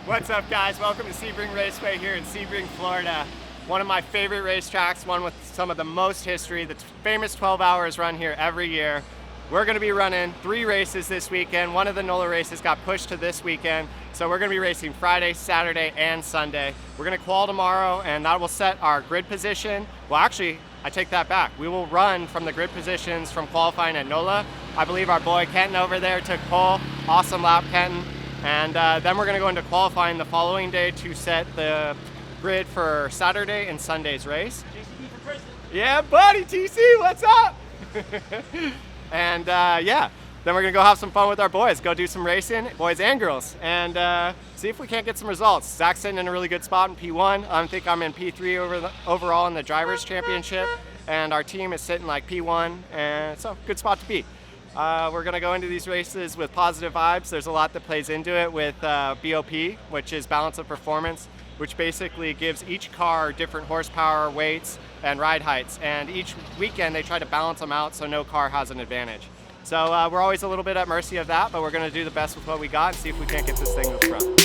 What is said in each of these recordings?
What's up, guys? Welcome to Sebring Raceway here in Sebring, Florida. One of my favorite racetracks, one with some of the most history. The famous 12 hours run here every year. We're going to be running 3 races this weekend. One of the NOLA races got pushed to this weekend, so we're going to be racing Friday, Saturday, and Sunday. We're going to qual tomorrow, and that will set our grid position. Well, actually, I take that back. We will run from the grid positions from qualifying at NOLA. I believe our boy Kenton over there took pole. Awesome lap, Kenton. And then we're going to go into qualifying the following day to set the grid for Saturday and Sunday's race. JCB for president. Yeah, buddy, TC, what's up? And yeah, then we're going to go have some fun with our boys, go do some racing, boys and girls, and see if we can't get some results. Zac'S sitting in a really good spot in P1. I think I'm in P3 overall in the Drivers' Championship, and our team is sitting like P1, and so good spot to be. We're going to go into these races with positive vibes. There's a lot that plays into it with BOP, which is balance of performance, which basically gives each car different horsepower, weights, and ride heights. And each weekend they try to balance them out so no car has an advantage. So we're always a little bit at mercy of that, but we're going to do the best with what we got and see if we can't get this thing to the front.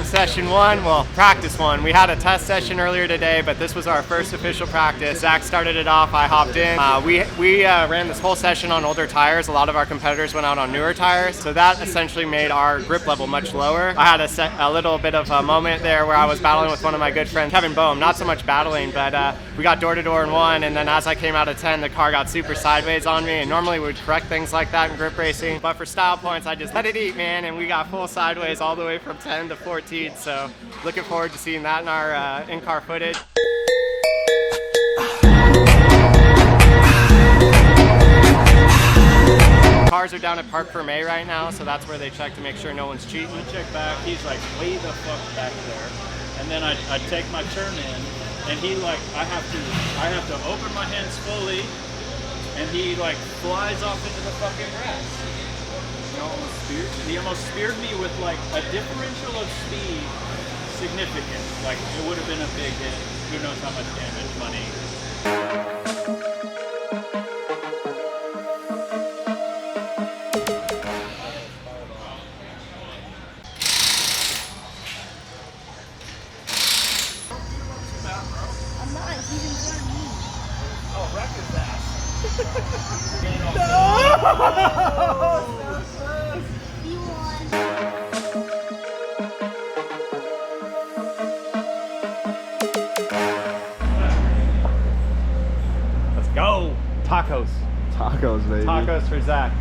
Session 1, well, practice 1. We had a test session earlier today, but this was our first official practice. Zac'S started it off, I hopped in. We ran this whole session on older tires. A lot of our competitors went out on newer tires, so that essentially made our grip level much lower. I had a little bit of a moment there where I was battling with one of my good friends, Kevin Boehm. Not so much battling, but we got door to door in 1, and then as I came out of 10, the car got super sideways on me, and normally we would correct things like that in grip racing, but for style points, I just let it eat, man, and we got full sideways all the way from 10 to 14. So looking forward to seeing that in our in-car footage. Cars are down at Park Ferme right now, so that's where they check to make sure no one's cheating. I check back, he's like way the fuck back there. And then I take my turn in, and he like, I have to open my hands fully, and he like flies off into the fucking grass. He almost speared me with like a differential of speed significant. Like it would have been a big hit. Who knows how much damage, money. I'm not. He's in front of me. Oh, wreck his ass. He won. Let's go! Tacos. Tacos, baby. Tacos for Zac'S.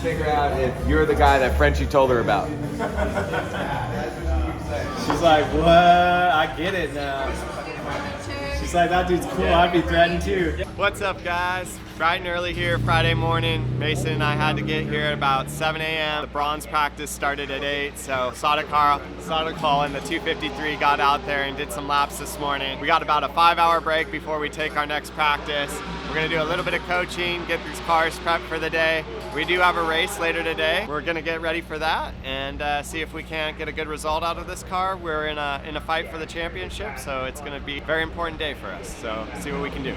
Figure out if you're the guy that Frenchie told her about. She's like, what? I get it now. She's like, that dude's cool. I'd be threatened too. What's up, guys? Bright and early here, Friday morning. Mason and I had to get here at about 7 a.m. The bronze practice started at 8, so saw the call in the 253, got out there and did some laps this morning. We got about a 5-hour break before we take our next practice. We're gonna do a little bit of coaching, get these cars prepped for the day. We do have a race later today. We're gonna get ready for that and see if we can't get a good result out of this car. We're in a fight for the championship, so it's gonna be a very important day for us. So see what we can do.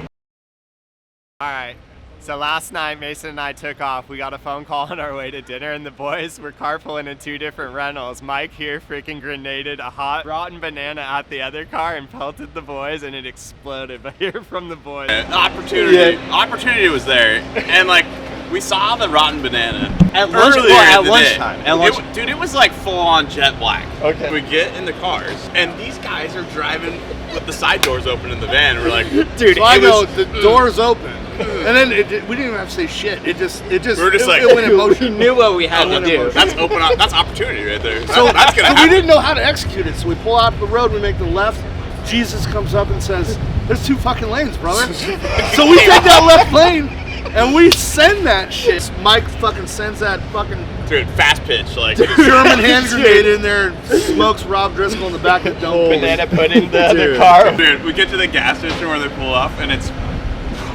All right. So last night, Mason and I took off. We got a phone call on our way to dinner, and the boys were carpooling in 2 different rentals. Mike here freaking grenaded a hot rotten banana at the other car and pelted the boys, and it exploded. But hear from the boys. Opportunity was there, and like we saw the rotten banana at lunchtime. Dude, it was like full on jet black. Okay. We get in the cars, and these guys are driving with the side doors open in the van. We're like, Dude, So I go, the door's open. And then we didn't even have to say shit. It just We're just like, it went in we motion. knew what we had to do. that's that's opportunity right there. So, That's gonna so we happen. didn't know how to execute it. So we pull out the road, we make the left. Jesus comes up and says, "There's 2 fucking lanes, brother." So we take that left lane and we send that shit. Mike fucking sends that fucking Dude, fast pitch, like German hand grenade in there and smokes Rob Driscoll in the back of the dome. Banana pudding the other Dude. car. Dude, we get to the gas station where they pull up, and it's,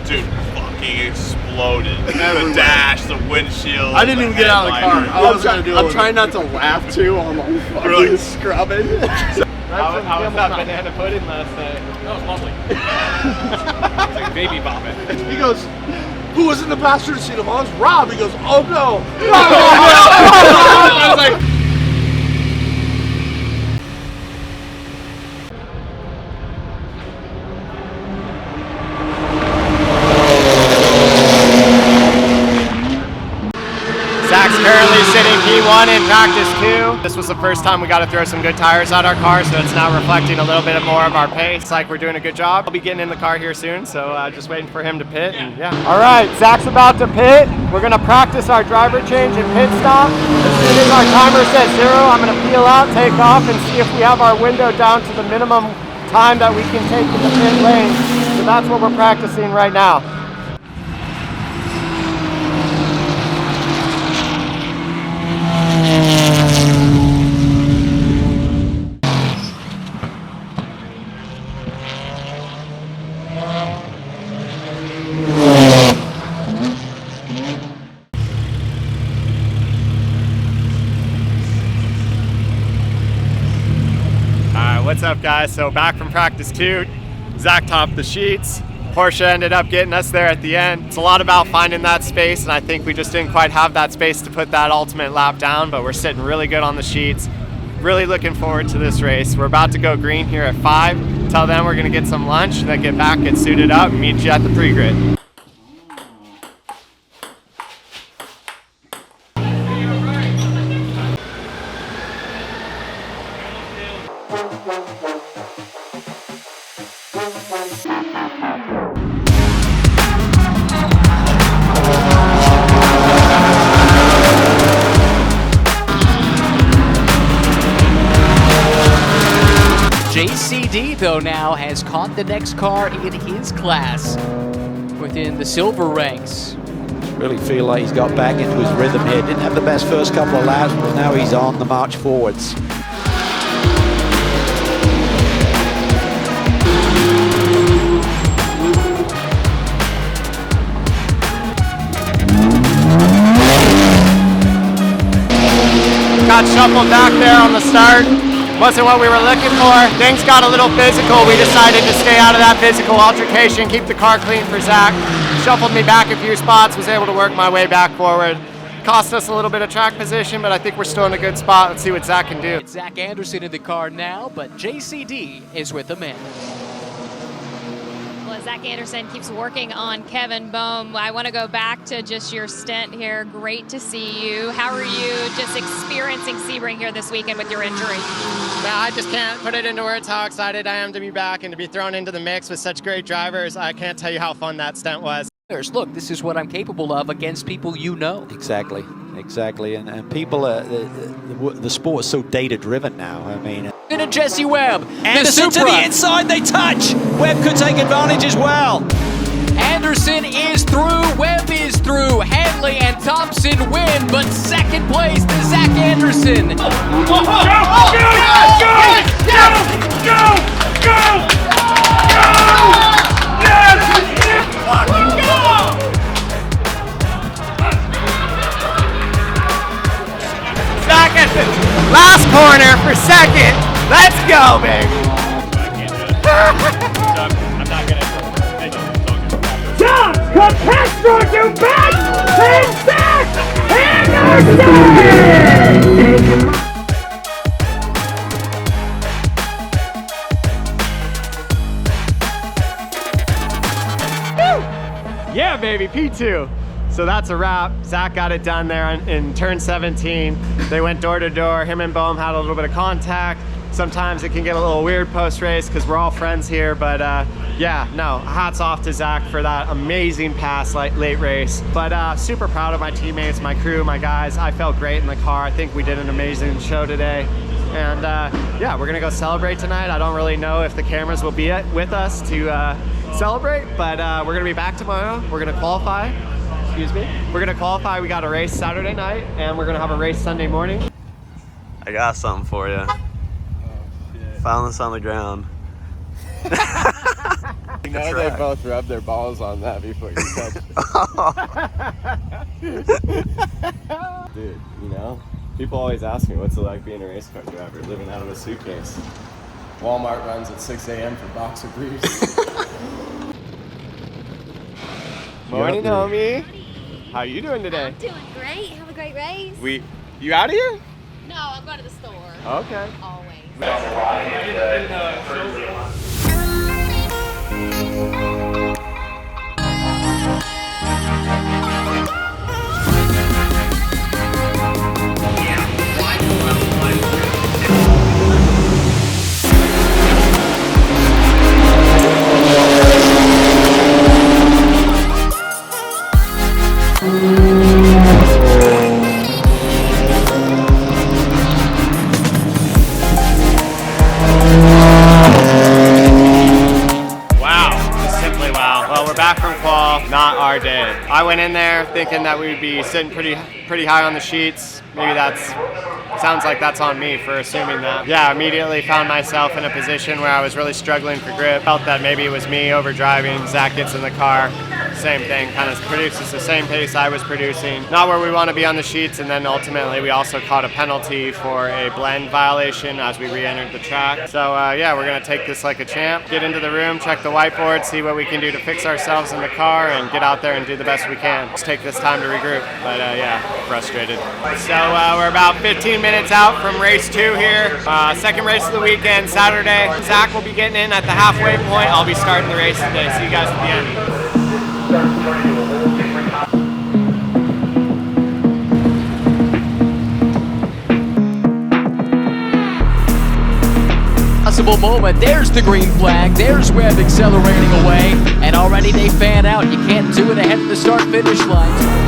dude, fucking exploded. The dash, the windshield. I didn't even get out of the car. headliner. I was gonna do it. I'm trying not to laugh too while I'm fucking Really? scrubbing. How was that Camel's banana pudding last night? That was lovely. It's like baby vomit. He goes, "Who was in the passenger seat?" It was Rob. He goes, "Oh no!" I was like, Zac'S currently sitting P1 in practice 2. This was the first time we got to throw some good tires on our car, so it's now reflecting a little bit more of our pace. It's like we're doing a good job. I'll be getting in the car here soon, so just waiting for him to pit. And yeah. All right, Zac'S about to pit. We're gonna practice our driver change and pit stop. As soon as our timer says 0, I'm gonna peel out, take off, and see if we have our window down to the minimum time that we can take in the pit lane. So that's what we're practicing right now. What's up, guys? So back from practice 2, Zac topped the sheets. Porsche ended up getting us there at the end. It's a lot about finding that space, and I think we just didn't quite have that space to put that ultimate lap down, but we're sitting really good on the sheets. Really looking forward to this race. We're about to go green here at 5. Till then, we're gonna get some lunch, then get back, get suited up, and meet you at the pre-grid. JCD, though, now has caught the next car in his class within the silver ranks. Really feel like he's got back into his rhythm here. Didn't have the best first couple of laps, but now he's on the march forwards. Got shuffled back there on the start. Wasn't what we were looking for. Things got a little physical. We decided to stay out of that physical altercation, keep the car clean for Zac. Shuffled me back a few spots, was able to work my way back forward. Cost us a little bit of track position, but I think we're still in a good spot. Let's see what Zac can do. It's Zach Anderson in the car now, but JCD is with Amanda. Well, Zac Anderson keeps working on Kevin Bohm. I want to go back to just your stint here. Great to see you. How are you just experiencing Sebring here this weekend with your injury? I just can't put it into words how excited I am to be back and to be thrown into the mix with such great drivers. I can't tell you how fun that stunt was. Look, this is what I'm capable of against people you know. Exactly, exactly. And people, the sport is so data-driven now. I mean... And Jesse Webb. Anderson to the inside, they touch! Webb could take advantage as well. Anderson is through, Webb is through, Hanley and Thompson win, but second place to Zac Anderson. Go! Zac at the last corner for second. Let's go, baby. I'm not gonna make it. John Capestro to back and Zac Anderson! Yeah, baby, P2. So that's a wrap. Zac got it done there in turn 17. They went door to door. Him and Bohm had a little bit of contact. sometimes it can get a little weird post-race because we're all friends here, but yeah, no, hats off to Zach for that amazing pass late race. But super proud of my teammates, my crew, my guys. I felt great in the car. I think we did an amazing show today. And yeah, we're gonna go celebrate tonight. I don't really know if the cameras will be with us to celebrate, but we're gonna be back tomorrow. We're gonna qualify. Excuse me. We're gonna qualify. We got a race Saturday night, and we're gonna have a race Sunday morning. I got something for you. Oh, shit. Found this on the ground. You know they both rubbed their balls on that before you touched it. Dude, you know, people always ask me, what's it like being a race car driver, living out of a suitcase? Walmart runs at 6 a.m. for boxer briefs. Morning, homie. How you doing today? I'm doing great. Have a great race. You out of here? No, I'm going to the store. Okay. Always. Not our day. I went in there thinking that we would be sitting pretty high on the sheets. Maybe sounds like that's on me for assuming that. Yeah, immediately found myself in a position where I was really struggling for grip. Felt that maybe it was me over driving. Zach gets in the car, same thing, kind of produces the same pace I was producing. Not where we want to be on the sheets, and then ultimately we also caught a penalty for a blend violation as we re-entered the track. So yeah, we're gonna take this like a champ, get into the room, check the whiteboard, see what we can do to fix ourselves in the car, and get out there and do the best we can. Just take this time to regroup, but yeah, frustrated. So we're about 15 minutes out from race 2 here. Second race of the weekend, Saturday. Zach will be getting in at the halfway point. I'll be starting the race today. See you guys at the end. Possible moment. There's the green flag. There's Webb accelerating away. And already they fan out. You can't do it ahead of the start-finish line.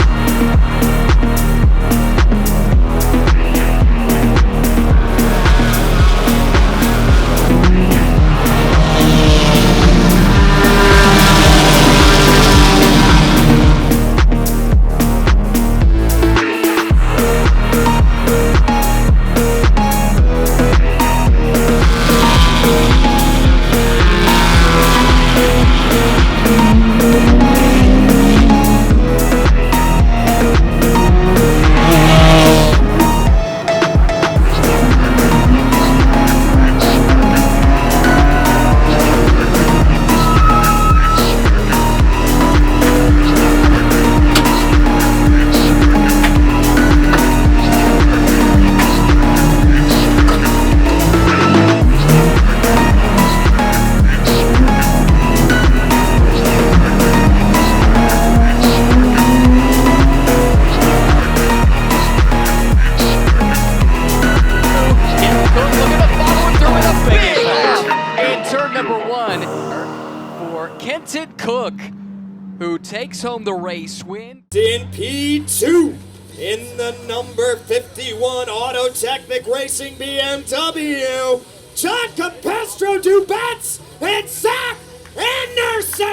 Who takes home the race win. In P2, in the number 51 Autotechnic Racing BMW, John Capestro Dubats and Zach Anderson!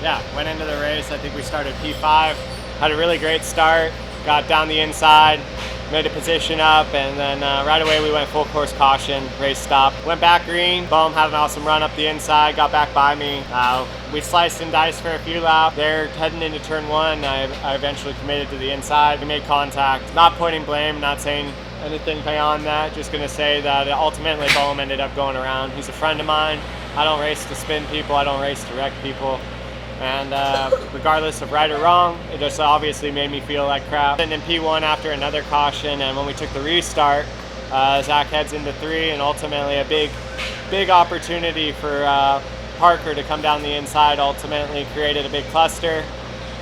Yeah, went into the race. I think we started P5. Had a really great start. Got down the inside. Made a position up, and then right away we went full course caution, race stop. Went back green, Bohm had an awesome run up the inside, got back by me. We sliced and diced for a few laps. They're heading into turn 1, I eventually committed to the inside. We made contact, not pointing blame, not saying anything beyond that, just gonna say that ultimately Bohm ended up going around. He's a friend of mine. I don't race to spin people, I don't race to wreck people. And regardless of right or wrong, it just obviously made me feel like crap. And in P1 after another caution, and when we took the restart, Zach heads into 3, and ultimately a big opportunity for Parker to come down the inside ultimately created a big cluster.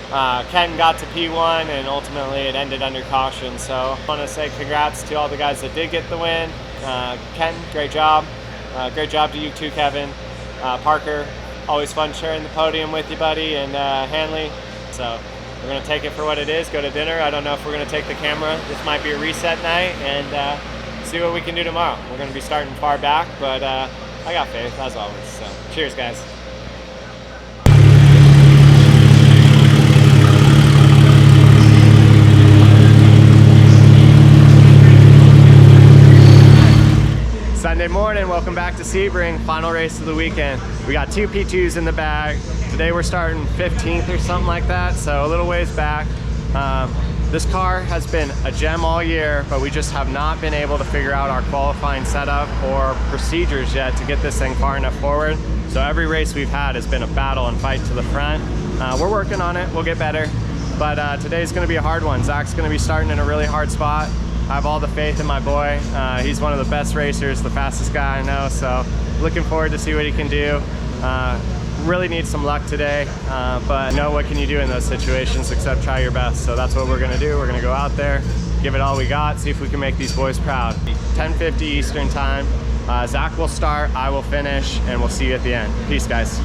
Ken got to P1 and ultimately it ended under caution. So I want to say congrats to all the guys that did get the win. Ken, great job. Great job to you too, Kevin. Parker, always fun sharing the podium with you, buddy, and Hanley. So we're going to take it for what it is, go to dinner. I don't know if we're going to take the camera. This might be a reset night, and see what we can do tomorrow. We're going to be starting far back, but I got faith, as always. So cheers, guys. Sunday morning, welcome back to Sebring, final race of the weekend. We got 2 P2s in the bag. Today we're starting 15th or something like that, so a little ways back. This car has been a gem all year, but we just have not been able to figure out our qualifying setup or procedures yet to get this thing far enough forward. So every race we've had has been a battle and fight to the front. We're working on it, we'll get better. But today's gonna be a hard one. Zac'S gonna be starting in a really hard spot. I have all the faith in my boy. He's one of the best racers, the fastest guy I know, so looking forward to see what he can do. Really need some luck today, but what can you do in those situations except try your best? So that's what we're gonna do. We're gonna go out there, give it all we got, see if we can make these boys proud. 10:50 Eastern time. Zac'S will start, I will finish, and we'll see you at the end. Peace, guys.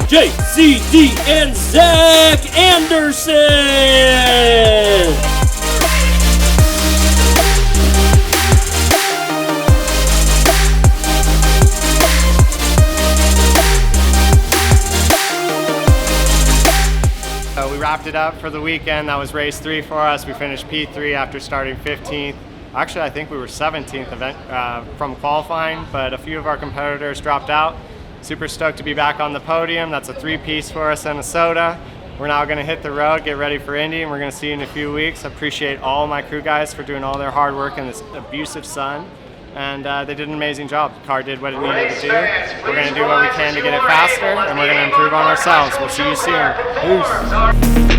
JCD and Zach Anderson! We wrapped it up for the weekend. That was race 3 for us. We finished P3 after starting 15th. Actually, I think we were 17th from qualifying, but a few of our competitors dropped out. Super stoked to be back on the podium. That's a 3-piece for us and a soda. We're now gonna hit the road, get ready for Indy, and we're gonna see you in a few weeks. I appreciate all my crew guys for doing all their hard work in this abusive sun. And they did an amazing job. The car did what it needed to do. We're gonna do what we can to get it faster, and we're gonna improve on ourselves. We'll see you soon. Peace.